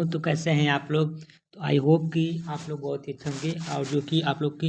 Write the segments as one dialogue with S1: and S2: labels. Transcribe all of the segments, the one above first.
S1: तो कैसे हैं आप लोग। तो आई होप कि आप लोग बहुत ही अच्छे होंगे और जो कि आप लोग की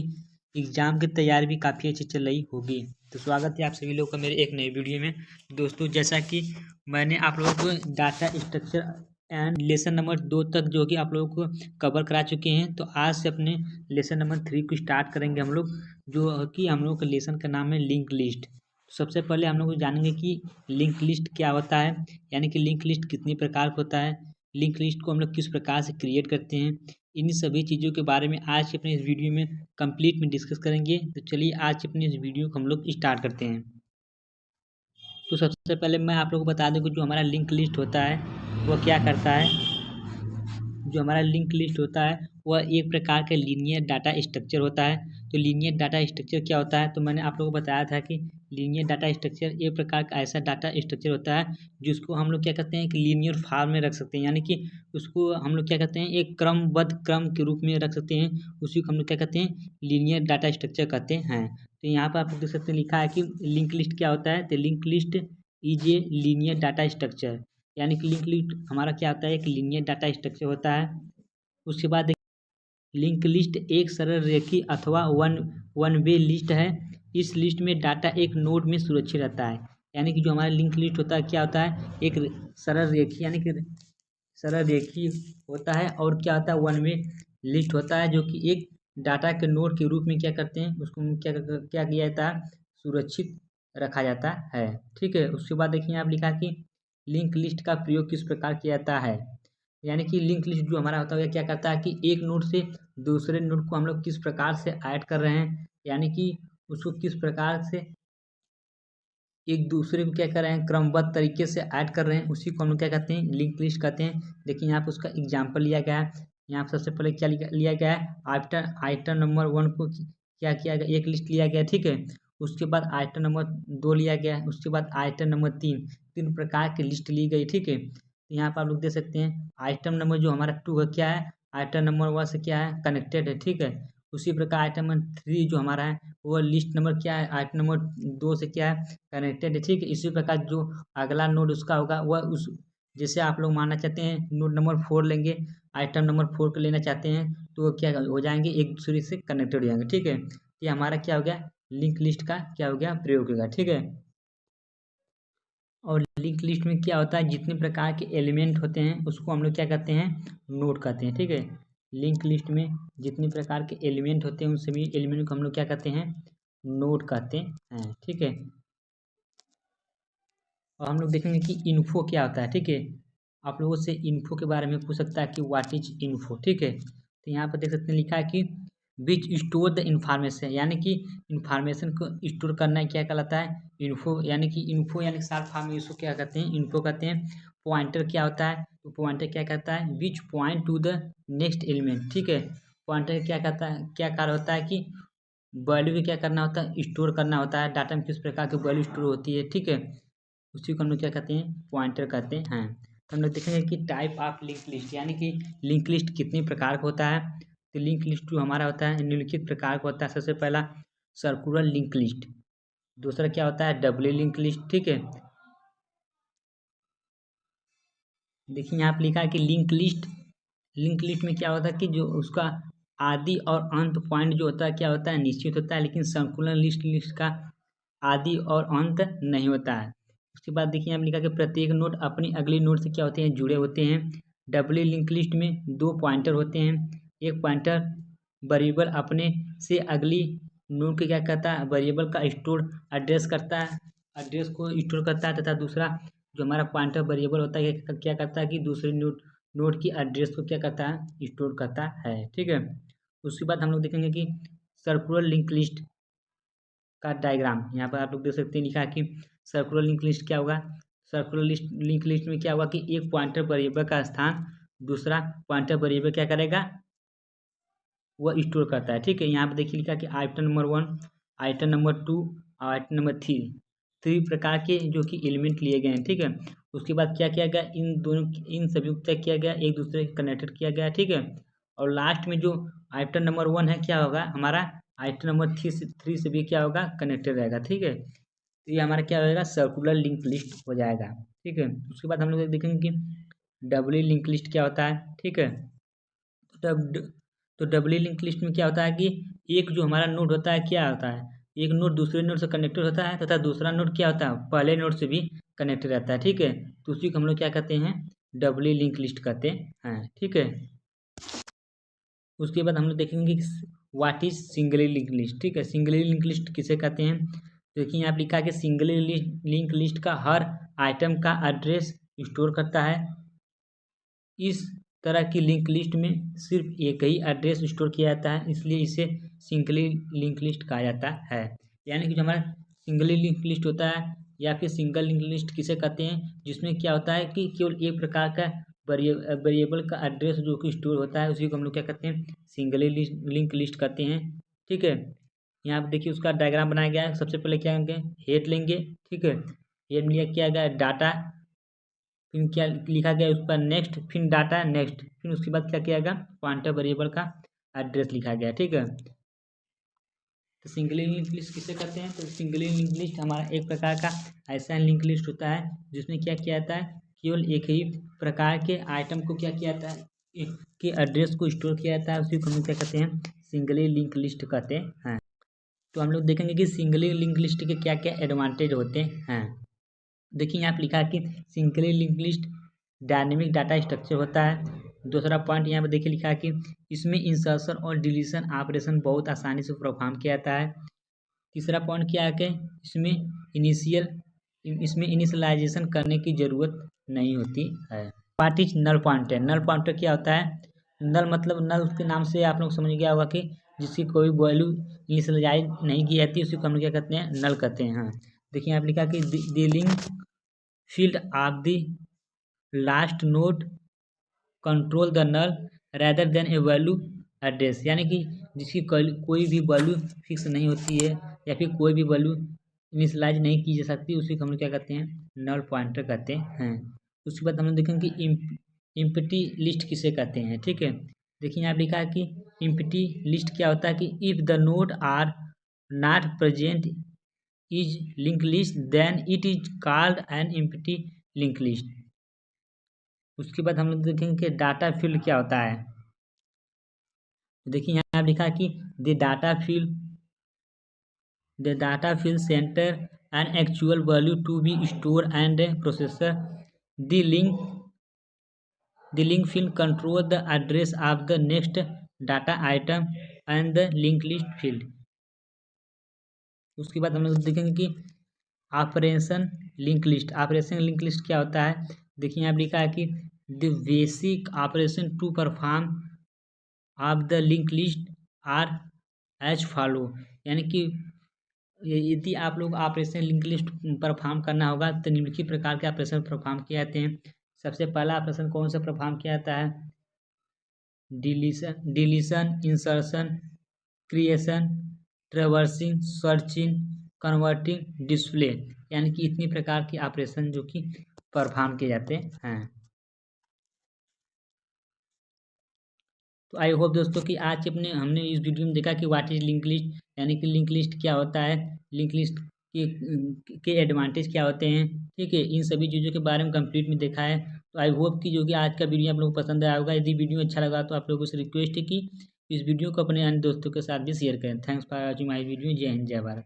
S1: एग्ज़ाम की तैयारी भी काफ़ी अच्छी चल रही होगी। तो स्वागत है आप सभी लोग का मेरे एक नए वीडियो में। दोस्तों, जैसा कि मैंने आप लोगों को data structure and lesson number 2 तक जो कि आप लोगों को कवर करा चुके हैं, तो आज से अपने लेसन नंबर 3 को स्टार्ट करेंगे हम लोग, जो कि हम लोग के लेसन का नाम है लिंक लिस्ट। सबसे पहले हम लोग जानेंगे कि लिंक लिस्ट क्या होता है, यानी कि लिंक लिस्ट कितनी प्रकार का होता है, लिंक लिस्ट को हम लोग किस प्रकार से क्रिएट करते हैं। इन सभी चीज़ों के बारे में आज के अपने इस वीडियो में कंप्लीट में डिस्कस करेंगे। तो चलिए आज अपने इस वीडियो को हम लोग स्टार्ट करते हैं। तो सबसे पहले मैं आप लोगों को बता दूं कि जो हमारा लिंक लिस्ट होता है वह क्या करता है। जो हमारा लिंक लिस्ट होता है वह एक प्रकार का लीनियर डाटा स्ट्रक्चर होता है। तो लीनियर डाटा स्ट्रक्चर क्या होता है, तो मैंने आप लोगों को बताया था कि लीनियर डाटा स्ट्रक्चर एक प्रकार का ऐसा डाटा स्ट्रक्चर होता है जिसको हम लोग क्या कहते हैं कि लीनियर फॉर्म में रख सकते हैं, यानी कि उसको हम लोग क्या कहते हैं एक क्रमबद्ध क्रम के रूप में रख सकते हैं। उसी को हम लोग क्या कहते हैं लीनियर डाटा स्ट्रक्चर कहते हैं। तो यहाँ पर आप लोग देख सकते हैं लिखा है कि लिंक लिस्ट क्या होता है। तो link list is a linear data structure, यानी कि लिंक लिस्ट हमारा क्या होता है एक लीनियर डाटा स्ट्रक्चर होता है। उसके बाद लिंक लिस्ट एक सरल रेखी अथवा वन वे लिस्ट है। इस लिस्ट में डाटा एक नोड में सुरक्षित रहता है, यानी कि जो हमारा लिंक लिस्ट होता है क्या होता है एक सरल रेखी, यानी कि सरल रेखी होता है। और क्या होता है वन वे लिस्ट होता है, जो कि एक डाटा के नोड के रूप में क्या करते हैं उसको क्या किया जाता है सुरक्षित रखा जाता है। ठीक है। उसके बाद देखिए आप लिखा कि लिंक लिस्ट का प्रयोग किस प्रकार किया जाता है, यानी कि लिंक लिस्ट जो हमारा होता है क्या करता है कि एक नोड से दूसरे नोड को हम लोग किस प्रकार से ऐड कर रहे हैं, यानी कि उसको किस प्रकार से एक दूसरे को क्या कर रहे हैं क्रमबद्ध तरीके से ऐड कर रहे हैं, उसी को हम लोग क्या कहते हैं लिंक लिस्ट कहते हैं। देखिए यहाँ पर उसका एग्जाम्पल लिया गया है। यहाँ पर सबसे पहले क्या लिया गया है आफ्टर आइटम नंबर 1 को क्या किया गया एक लिस्ट लिया गया। ठीक है। उसके बाद आइटम नंबर 2 लिया गया है। उसके बाद आइटम नंबर 3 प्रकार की लिस्ट ली गई। ठीक है। तो यहाँ पर आप लोग देख सकते हैं आइटम नंबर जो हमारा 2 है क्या है आइटम नंबर 1 से क्या है कनेक्टेड है। ठीक है। उसी प्रकार आइटम नंबर 3 जो हमारा है वो लिस्ट नंबर क्या है आइटम नंबर 2 से क्या है कनेक्टेड है। ठीक है। इसी प्रकार जो अगला नोड उसका होगा वह उस जैसे आप लोग मानना चाहते हैं नोड नंबर 4 लेंगे, आइटम नंबर 4 को लेना चाहते हैं तो वो क्या हो जाएंगे एक दूसरे से कनेक्टेड हो जाएंगे। ठीक है। ये हमारा क्या हो गया लिंक लिस्ट का क्या हो गया प्रयोग होगा। ठीक है। और लिंक लिस्ट में क्या होता है जितने प्रकार के एलिमेंट होते हैं उसको हम लोग क्या कहते हैं नोड कहते हैं। ठीक है। लिंक लिस्ट में जितने प्रकार के एलिमेंट होते हैं उन सभी एलिमेंट को हम लोग क्या कहते हैं नोड कहते हैं। ठीक है। और हम लोग देखेंगे कि इन्फो क्या होता है। ठीक है। आप लोगों से इन्फो के बारे में पूछ सकता है कि व्हाट इज इन्फो। ठीक है। तो यहाँ पर देख सकते हैं लिखा है कि विच स्टोर द इंफॉर्मेशन, यानी कि इंफॉर्मेशन को स्टोर करना क्या कहलाता है इन्फो, यानी कि इन्फो यानी शॉर्ट फॉर्म में इसको क्या कहते हैं इन्फो कहते हैं। पॉइंटर क्या होता है तो पॉइंटर क्या कहता है which point two the next element. ठीक है। पॉइंटर क्या कहता है क्या कार्य होता है कि वैल्यू को क्या करना होता है स्टोर करना होता है, डाटा में किस प्रकार की वैल्यू स्टोर होती है। ठीक है। उसी को हम लोग क्या कहते हैं पॉइंटर कहते हैं। तो हम लोग देखेंगे कि टाइप ऑफ लिंक लिस्ट, यानी कि लिंक लिस्ट कितनी प्रकार का होता है। तो लिंक लिस्ट जो हमारा होता है निम्नलिखित प्रकार का होता है। सबसे पहला सर्कुलर लिंक लिस्ट, दूसरा क्या होता है डबल लिंक लिस्ट। ठीक है। देखिए यहाँ पे लिखा है कि लिंक लिस्ट में क्या होता है कि जो उसका आदि और अंत पॉइंट जो होता है क्या होता है निश्चित होता है, लेकिन सर्कुलर लिस्ट का आदि और अंत नहीं होता है। उसके बाद देखिए यहाँ पे लिखा कि प्रत्येक नोड अपनी अगली नोड से क्या होते हैं जुड़े होते हैं। डबल लिंक लिस्ट में 2 पॉइंटर होते हैं। एक पॉइंटर वेरिएबल अपने से अगली नोड के क्या करता है वेरिएबल का स्टोर एड्रेस करता है, एड्रेस को स्टोर करता है, तथा दूसरा जो हमारा पॉइंटर वेरिएबल होता है क्या करता है कि दूसरे नोड की एड्रेस को क्या करता है स्टोर करता है। ठीक है। उसके बाद हम लोग देखेंगे कि सर्कुलर लिंक लिस्ट का डायग्राम। यहाँ पर आप लोग देख सकते हैं लिखा है कि सर्कुलर लिंक लिस्ट क्या होगा। सर्कुलर लिंक लिस्ट में क्या होगा कि एक पॉइंटर वेरिएबल का स्थान दूसरा पॉइंटर वेरिएबल क्या करेगा वह स्टोर करता है। ठीक है। यहाँ पर देखिए लिखा कि आइटम नंबर 1 आइटम नंबर 2 और आइटम नंबर 3 प्रकार के जो कि एलिमेंट लिए गए हैं। ठीक है। उसके बाद क्या किया गया इन सभी को क्या किया गया एक दूसरे से कनेक्टेड किया गया। ठीक है। और लास्ट में जो आइटम नंबर 1 है क्या होगा हमारा आइटम नंबर 3 से भी क्या होगा कनेक्टेड रहेगा। ठीक है। तो ये हमारा क्या होगा सर्कुलर लिंक लिस्ट हो जाएगा। ठीक है। उसके बाद हम लोग देखेंगे कि डबली लिंक लिस्ट क्या होता है, ठीक है। तो डबली लिंक लिस्ट में क्या होता है कि एक जो हमारा नोड होता है क्या होता है, एक नोड दूसरे नोड से कनेक्टेड होता है तथा दूसरा नोड क्या होता है, पहले नोड से भी कनेक्टेड रहता है, ठीक है। तो उसी को हम लोग क्या कहते हैं, डबली लिंक लिस्ट कहते हैं, ठीक है। उसके बाद हम लोग देखेंगे what is singly link list, ठीक है। सिंगली लिंक लिस्ट किसे कहते हैं, देखिए यहाँ पे लिखा है कि सिंगली लिंक लिस्ट का हर आइटम का एड्रेस स्टोर करता है। इस तरह की लिंक लिस्ट में सिर्फ एक ही एड्रेस स्टोर किया जाता है, इसलिए इसे सिंगली लिंक लिस्ट कहा जाता है। यानी कि जो हमारा सिंगली लिंक लिस्ट होता है या फिर सिंगल लिंक लिस्ट किसे कहते हैं, जिसमें क्या होता है कि केवल एक प्रकार का वेरिएबल का एड्रेस जो कि स्टोर होता है, उसी को हम लोग क्या कहते हैं, सिंगली लिंक लिस्ट कहते हैं, ठीक है। यहाँ पे देखिए उसका डायग्राम बनाया गया है। सबसे पहले क्या लेंगे, हेड लेंगे, ठीक है। हेड में लिया क्या गया, डाटा, फिर क्या लिखा गया उस पर नेक्स्ट, फिर डाटा नेक्स्ट, फिर उसके बाद क्या किया गया, पॉइंटर वेरिएबल का एड्रेस लिखा गया, ठीक है। तो सिंगली लिंक लिस्ट किसे कहते हैं, तो सिंगली लिंक लिस्ट हमारा एक प्रकार का ऐसा लिंक लिस्ट होता है जिसमें क्या किया जाता है, केवल एक ही प्रकार के आइटम को क्या किया जाता है, के एड्रेस को स्टोर किया जाता है, उसी को हम क्या कहते हैं, सिंगली लिंक लिस्ट कहते हैं। तो हम लोग देखेंगे कि सिंगली लिंक लिस्ट के क्या क्या एडवांटेज होते हैं। देखिए यहाँ पर लिखा है कि singly link list dynamic data structure होता है। दूसरा पॉइंट यहाँ पे देखिए लिखा है कि इसमें इंसर्शन और डिलीशन ऑपरेशन बहुत आसानी से परफॉर्म किया जाता है। तीसरा पॉइंट क्या है कि इसमें इनिशियलाइजेशन करने की ज़रूरत नहीं होती है। What is null pointer, null pointer क्या होता है, नल मतलब नल के नाम से आप लोग समझ गया होगा कि जिसकी कोई वैल्यू इनिशियलाइज नहीं की जाती, उसी को हम लोग क्या कहते हैं, नल कहते हैं। हाँ देखिए यहाँ पे लिखा कि the link field of the last node control the null rather than a value address, यानी कि जिसकी कोई भी वैल्यू फिक्स नहीं होती है या फिर कोई भी वैल्यू इनिशियलाइज नहीं की जा सकती, उसी को हम लोग क्या कहते हैं, नल पॉइंटर कहते हैं। उसके बाद हम लोग देखेंगे कि इम्प्टी लिस्ट किसे कहते हैं, ठीक है। देखिए यहाँ लिखा है कि इम्प्टी लिस्ट क्या होता है कि if the node are not present is link list then it is called an empty link list. उसके बाद हम लोग देखेंगे कि डाटा फील्ड क्या होता है। देखिए यहाँ लिखा है कि the data field center an actual value to be store and processor the link field control the address of the next data item and the link list field. उसके बाद हम लोग देखेंगे कि ऑपरेशन लिंक लिस्ट क्या होता है। देखिए यहाँ लिखा है कि the basic operation to perform of the link list are as follow, यानी कि यदि आप लोग ऑपरेशन लिंक लिस्ट परफॉर्म करना होगा तो निम्नलिखित प्रकार के ऑपरेशन परफॉर्म किए जाते हैं। सबसे पहला ऑपरेशन कौन सा परफॉर्म किया जाता है, deletion, insertion, creation, traversing, searching, converting, display, यानी कि इतनी प्रकार के ऑपरेशन जो कि परफॉर्म किए जाते हैं। तो आई होप दोस्तों कि आज हमने इस वीडियो में देखा कि व्हाट इज लिंक लिस्ट, यानी कि लिंक लिस्ट क्या होता है, लिंक लिस्ट के एडवांटेज क्या होते हैं, ठीक है। इन सभी चीज़ों के बारे में कंप्लीट में देखा है। तो आई होप कि जो कि आज का वीडियो आप लोगों को पसंद आया होगा। यदि वीडियो अच्छा लगा तो आप लोगों से रिक्वेस्ट है कि इस वीडियो को अपने अन्य दोस्तों के साथ भी शेयर करें। Thanks for watching my video. जय हिंद, जय भारत।